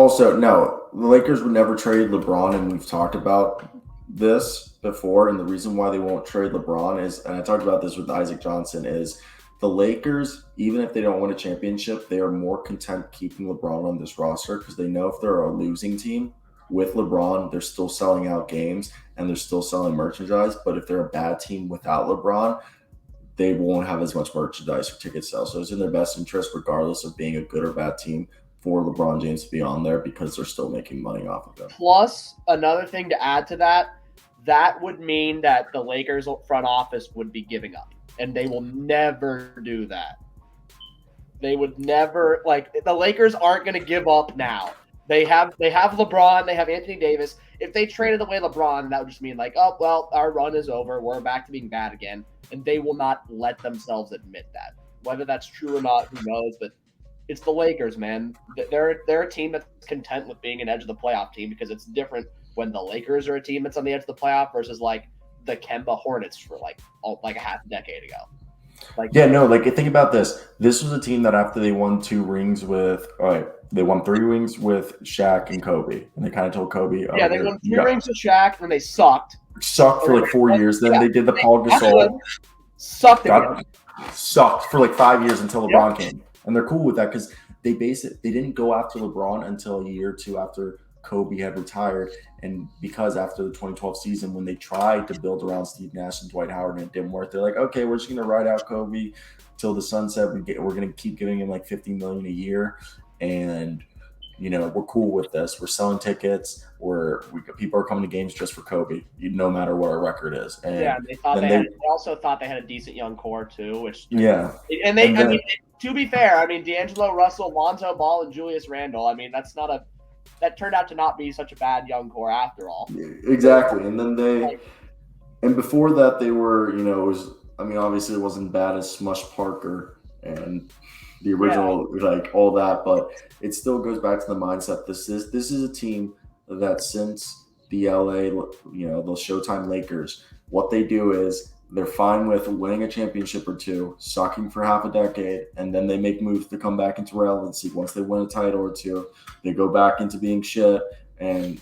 Also, no, the Lakers would never trade LeBron, and we've talked about this before. And the reason why they won't trade LeBron is, and I talked about this with Isaac Johnson, is the Lakers, even if they don't win a championship, they are more content keeping LeBron on this roster because they know if they're a losing team with LeBron, they're still selling out games and they're still selling merchandise. But if they're a bad team without LeBron, they won't have as much merchandise or ticket sales. So it's in their best interest, regardless of being a good or bad team, for LeBron James to be on there because they're still making money off of them. Plus, another thing to add to that would mean that the Lakers front office would be giving up, and they will never do that. They would never, the Lakers aren't going to give up now. They have LeBron, they have Anthony Davis. If they traded away LeBron, that would just mean oh, well, our run is over. We're back to being bad again. And they will not let themselves admit that. Whether that's true or not, who knows? But it's the Lakers, man. They're a team that's content with being an edge of the playoff team because it's different when the Lakers are a team that's on the edge of the playoff versus the Kemba Hornets for a half a decade ago. Think about this. This was a team that after they won 2 rings they won 3 rings with Shaq and Kobe, and they kind of told Kobe, they won 3 rings with Shaq, and they sucked for 4 years. Then they did the Paul Gasol. Sucked for 5 years until LeBron came, and they're cool with that because they didn't go after LeBron until a year or 2 after Kobe had retired, and because after the 2012 season when they tried to build around Steve Nash and Dwight Howard and it didn't work, they're like, okay, we're just gonna ride out Kobe till the sunset. We're gonna keep giving him $50 million a year, and we're cool with this. We're selling tickets. People are coming to games just for Kobe, no matter what our record is. And they also thought they had a decent young core too, which And to be fair, D'Angelo Russell, Lonzo Ball, and Julius Randle. That turned out to not be such a bad young core after all. Exactly. And then and before that they were, obviously it wasn't bad as Smush Parker and the original, all that, but it still goes back to the mindset. This is a team that since the LA, the Showtime Lakers, what they do is they're fine with winning a championship or 2, sucking for half a decade, and then they make moves to come back into relevancy. Once they win a title or 2, they go back into being shit, and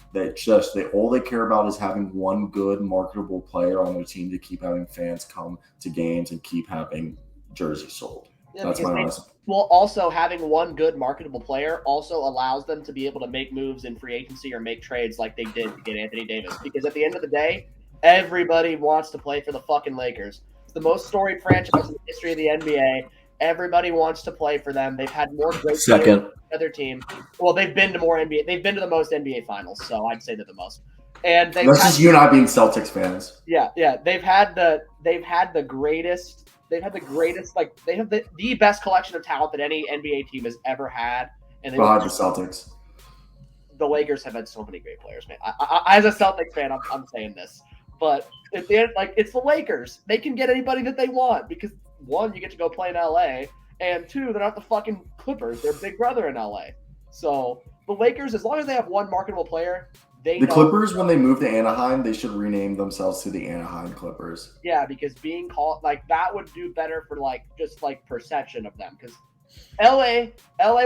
all they care about is having one good marketable player on their team to keep having fans come to games and keep having jerseys sold. That's my honest. Well, also having one good marketable player also allows them to be able to make moves in free agency or make trades like they did to get Anthony Davis. Because at the end of the day, everybody wants to play for the fucking Lakers. It's the most storied franchise in the history of the NBA. Everybody wants to play for them. They've had more great players than the other team. Well, they've been to more NBA. They've been to the most NBA finals, so I'd say they're the most. And that's just you not being Celtics fans. Yeah. They've had the greatest. They have the best collection of talent that any NBA team has ever had. And behind the Celtics, the Lakers have had so many great players, man. I as a Celtics fan, I'm saying this, but at the end, it's the Lakers. They can get anybody that they want because 1, you get to go play in LA, and 2, they're not the fucking Clippers. They're Big Brother in LA. So the Lakers, as long as they have one marketable player. Clippers, when they move to Anaheim, they should rename themselves to the Anaheim Clippers. Yeah, because being called that would do better for just perception of them. Because LA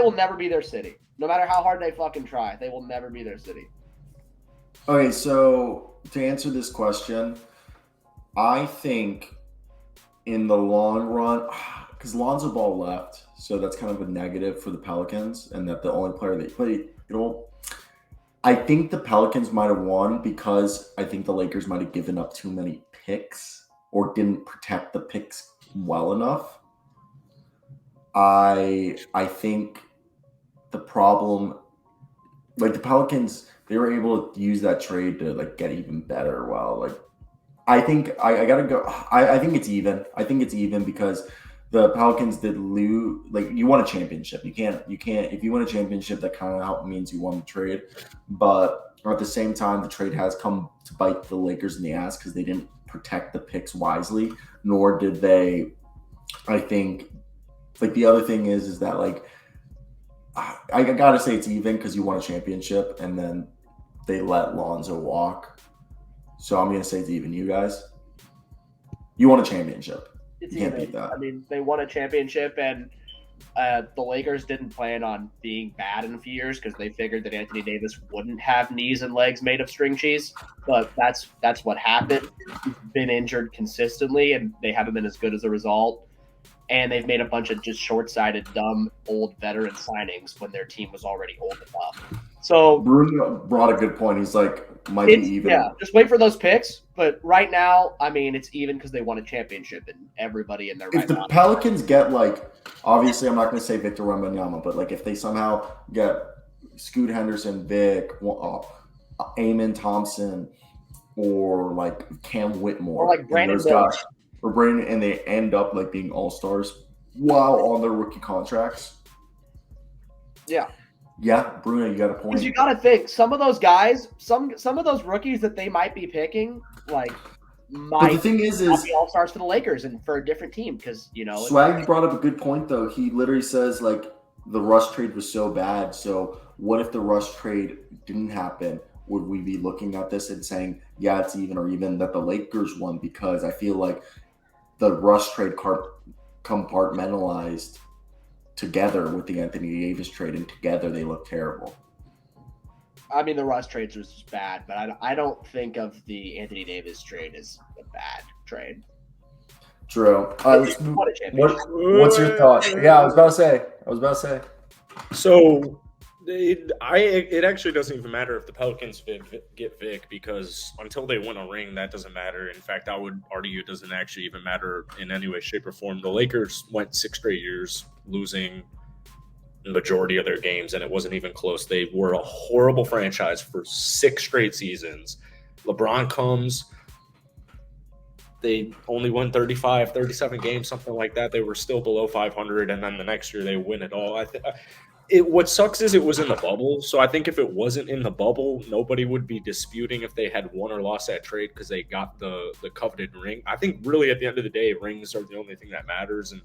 will never be their city. No matter how hard they fucking try, they will never be their city. Okay, so to answer this question, I think in the long run, because Lonzo Ball left, so that's kind of a negative for the Pelicans, and that the only player they played, I think the Pelicans might have won because I think the Lakers might have given up too many picks or didn't protect the picks well enough. I think the problem, the Pelicans, they were able to use that trade to get even better. I think I gotta go. I think it's even. I think it's even because the Pelicans did lose. You won a championship. You can't. If you win a championship, that kind of means you won the trade. But at the same time, the trade has come to bite the Lakers in the ass because they didn't protect the picks wisely, nor did they. I think, the other thing is that I gotta say it's even because you won a championship and then they let Lonzo walk. So I'm gonna say it's even. You guys, you won a championship. It's you can't even. beat that. They won a championship, and The Lakers didn't plan on being bad in a few years because they figured that Anthony Davis wouldn't have knees and legs made of string cheese. But that's what happened. He's been injured consistently, and they haven't been as good as a result. And they've made a bunch of just short-sighted, dumb, old veteran signings when their team was already old enough. So Bruno brought a good point. He's like, might be even. Yeah, just wait for those picks. But right now, I mean, it's even because they won a championship and everybody in their right If the mind. Pelicans get like, obviously, I'm not going to say Victor Wembanyama, but like if they somehow get Scoot Henderson, Vic, Amon Thompson, or like Cam Whitmore, Or like Brandon and those Miller. guys, or Brandon, and they end up like being all stars while on their rookie contracts. Yeah. Yeah, Bruno, you got a point. Because you got to think, some of those guys, some of those rookies that they might be picking, like, But the thing is be all stars for the Lakers and for a different team. Because Swag brought up a good point though. He literally says like the Russ trade was so bad. So what if the Russ trade didn't happen? Would we be looking at this and saying, yeah, it's even, or even that the Lakers won? Because I feel like the Russ trade compartmentalized together with the Anthony Davis trade, and together they look terrible. I mean, the Russ trades was just bad, but I don't think of the Anthony Davis trade as a bad trade. True. Let's move. What's your thought? Yeah, I was about to say. So it actually doesn't even matter if the Pelicans get Vic, because until they win a ring, that doesn't matter. In fact, I would argue it doesn't actually even matter in any way, shape, or form. The Lakers went 6 straight years losing the majority of their games, and it wasn't even close. They were a horrible franchise for 6 straight seasons. LeBron comes. They only won 35, 37 games, something like that. They were still below 500, and then the next year they win it all. What sucks is it was in the bubble, so I think if it wasn't in the bubble, nobody would be disputing if they had won or lost that trade because they got the coveted ring. I think really at the end of the day, rings are the only thing that matters, and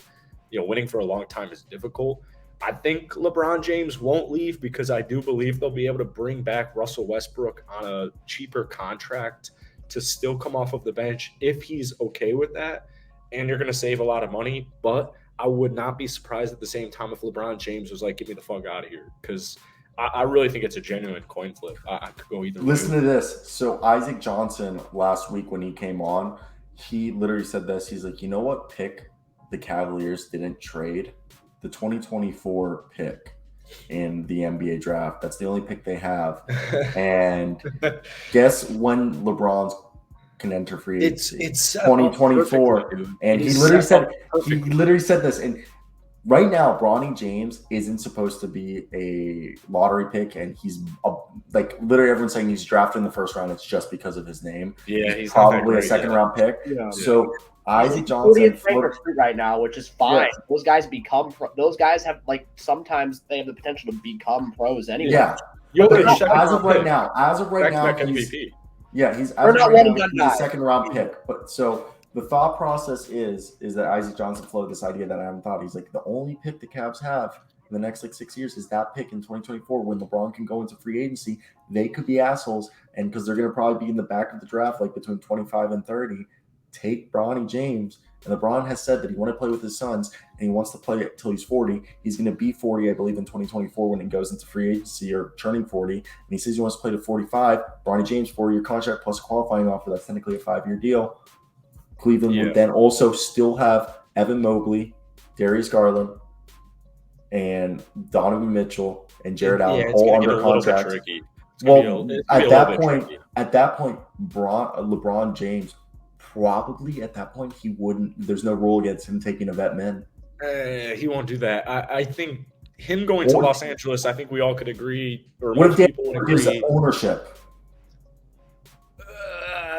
winning for a long time is difficult. I think LeBron James won't leave because I do believe they'll be able to bring back Russell Westbrook on a cheaper contract to still come off of the bench if he's okay with that, and you're going to save a lot of money, but I would not be surprised at the same time if LeBron James was like, get me the fuck out of here, because I really think it's a genuine coin flip. I could go either way. Listen to this. So Isaac Johnson last week when he came on, he literally said this. He's like, you know what pick the Cavaliers didn't trade? The 2024 pick in the NBA draft. That's the only pick they have. And guess when LeBron's can enter free agency? It's 2024. And he literally said this. And right now, Bronny James isn't supposed to be a lottery pick, and he's like literally everyone's saying he's drafted in the first round. It's just because of his name. Yeah, he's probably a second round pick. Yeah. So Isaac Johnson right now, which is fine. Yeah. Those guys have sometimes they have the potential to become pros anyway. Yeah. As of right now, MVP. He's a second round pick. But so the thought process is that Isaac Johnson floated this idea that I haven't thought. He's like, the only pick the Cavs have in the next 6 years is that pick in 2024 when LeBron can go into free agency. They could be assholes, and because they're going to probably be in the back of the draft, like between 25 and 30. Take Bronny James, and LeBron has said that he wants to play with his sons, and he wants to play it till he's 40. He's going to be 40, I believe, in 2024 when he goes into free agency or turning 40, and he says he wants to play to 45. Bronny James, 4-year contract plus a qualifying offer. That's technically a 5-year deal. Cleveland would then also still have Evan Mobley, Darius Garland, and Donovan Mitchell and Jared Allen all under contract. At that point, LeBron James. Probably at that point he wouldn't. There's no rule against him taking a vet min. He won't do that. I think him going to Los Angeles. I think we all could agree. Or what most if people would gives agree. Ownership?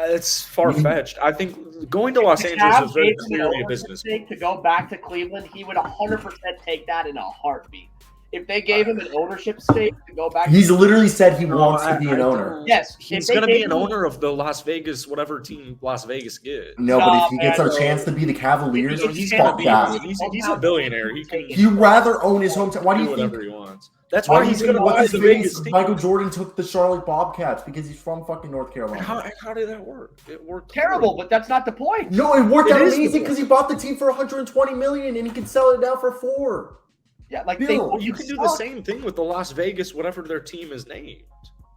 It's far fetched. I think going to Los Angeles is very clearly a business. To go back to Cleveland, he would 100% take that in a heartbeat. If they gave him an ownership stake to go back, he's literally said he wants to be an owner. Yes, he's going to be an owner of the Las Vegas, whatever team Las Vegas gets. No, but if he gets a chance to be the Cavaliers, he's a billionaire. He'd rather own his hometown. Why do you think? Whatever he wants. That's why he's going to buy the Vegas team. Michael Jordan took the Charlotte Bobcats because he's from fucking North Carolina. How did that work? It worked terrible, but that's not the point. No, it worked out amazing because he bought the team for $120 million and he could sell it now for $4 million. Yeah, like Bill, they You can do the same thing with the Las Vegas, whatever their team is named.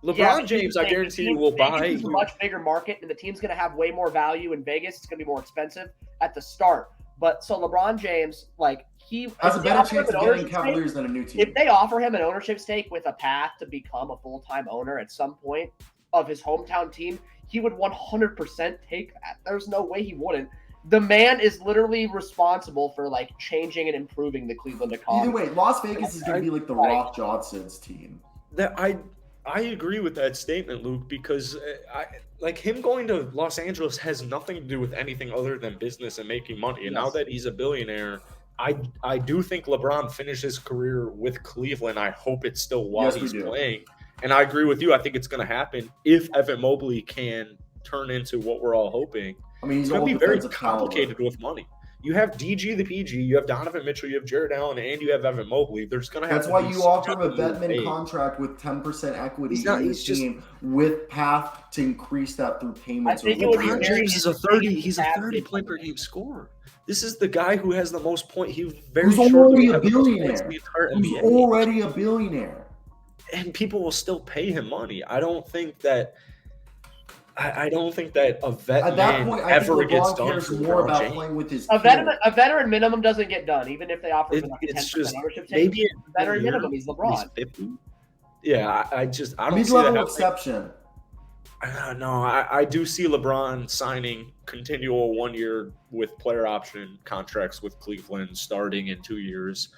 LeBron Yeah, James, I guarantee you, will Vegas buy. is a much bigger market, and the team's going to have way more value in Vegas. It's going to be more expensive at the start. But so LeBron James, like has a if they better offer him chance an of getting ownership Cavaliers stake- than a new team. If they offer him an ownership stake with a path to become a full-time owner at some point of his hometown team, he would 100% take that. There's no way he wouldn't. The man is literally responsible for like changing and improving the Cleveland economy. Either way, Las Vegas is going to be like the Rock Johnson's team. That I agree with that statement, Luke, because like him going to Los Angeles has nothing to do with anything other than business and making money. And now that he's a billionaire, I do think LeBron finished his career with Cleveland. I hope it's still while he's playing. And I agree with you. I think it's going to happen if Evan Mobley can turn into what we're all hoping. I mean, it's going to be very complicated with money. You have DG the PG, you have Donovan Mitchell, you have Jared Allen, and you have Evan Mobley. There's going to have. That's why you offer him a Bettman contract with 10% equity in his team with path to increase that through payments. LeBron James is a 30. He's a 30 point per game scorer. This is the guy who has the most point. Who's already a billionaire. Who's already a billionaire. And people will still pay him money. I don't think that. I don't think that a vet at that point ever gets done. Cares more about playing with his a veteran minimum doesn't get done, even if they offer him like a 10% ownership stake. Maybe a veteran minimum. He's LeBron. He's 50. Yeah, I don't see mid-level exception. No, I do see LeBron signing continual 1 year with player option contracts with Cleveland starting in 2 years.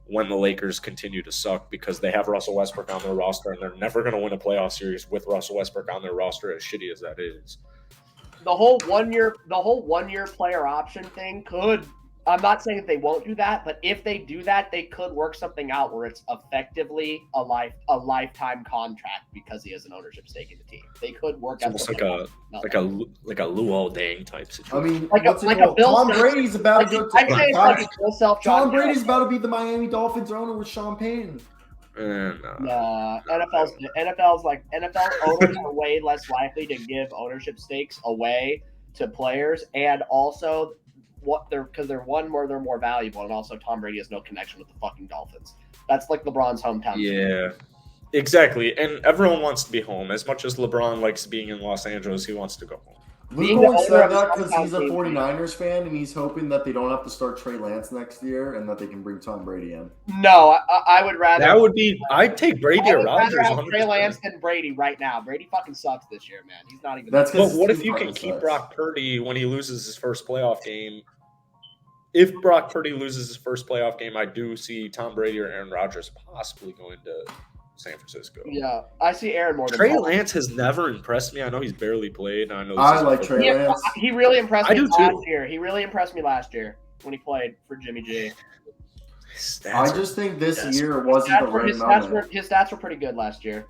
When the Lakers continue to suck because they have Russell Westbrook on their roster and they're never going to win a playoff series with Russell Westbrook on their roster, as shitty as that is. The whole 1 year player option thing could. I'm not saying that they won't do that, but if they do that, they could work something out where it's effectively a lifetime contract because he has an ownership stake in the team. They could work out almost like a Luol Deng type situation. I mean, Tom Brady's about to go. Tom Brady's about to be the Miami Dolphins owner with Sean Payton. NFL owners are way less likely to give ownership stakes away to players, and also because they're more valuable, and also Tom Brady has no connection with the fucking Dolphins. That's like LeBron's hometown. Yeah, exactly. And everyone wants to be home. As much as LeBron likes being in Los Angeles, he wants to go home. Luke said that because he's a 49ers fan and he's hoping that they don't have to start Trey Lance next year and that they can bring Tom Brady in. No, I would rather. That would be. I'd take Brady or Rodgers. I'd rather have Trey Lance than Brady right now. Brady fucking sucks this year, man. He's not even. But what if you can keep Brock Purdy when he loses his first playoff game? If Brock Purdy loses his first playoff game, I do see Tom Brady or Aaron Rodgers possibly going to San Francisco. Yeah, I see Aaron more than Trey Lance has never impressed me. I know he's barely played. I know. I like Trey Lance. He really impressed me last year. He really impressed me last year when he played for Jimmy G. I just think this year wasn't the right moment. His stats were pretty good last year.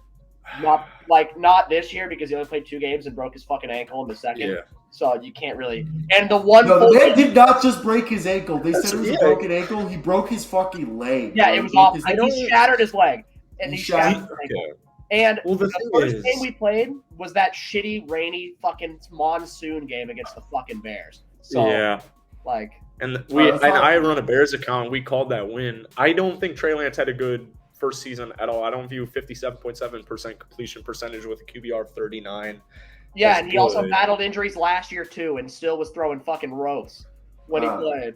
Not this year because he only played 2 games and broke his fucking ankle in the second. Yeah. So you can't really. And the one. No, the man did not just break his ankle. They said it was a broken ankle. He broke his fucking leg. Yeah, it was awful. He shattered his leg. And he shattered his ankle. And the first game we played was that shitty, rainy, fucking monsoon game against the fucking Bears. So, And I run a Bears account. We called that win. I don't think Trey Lance had a good first season at all. I don't view 57.7% completion percentage with a QBR of 39. Yeah, and he also battled injuries last year too, and still was throwing fucking ropes when he played.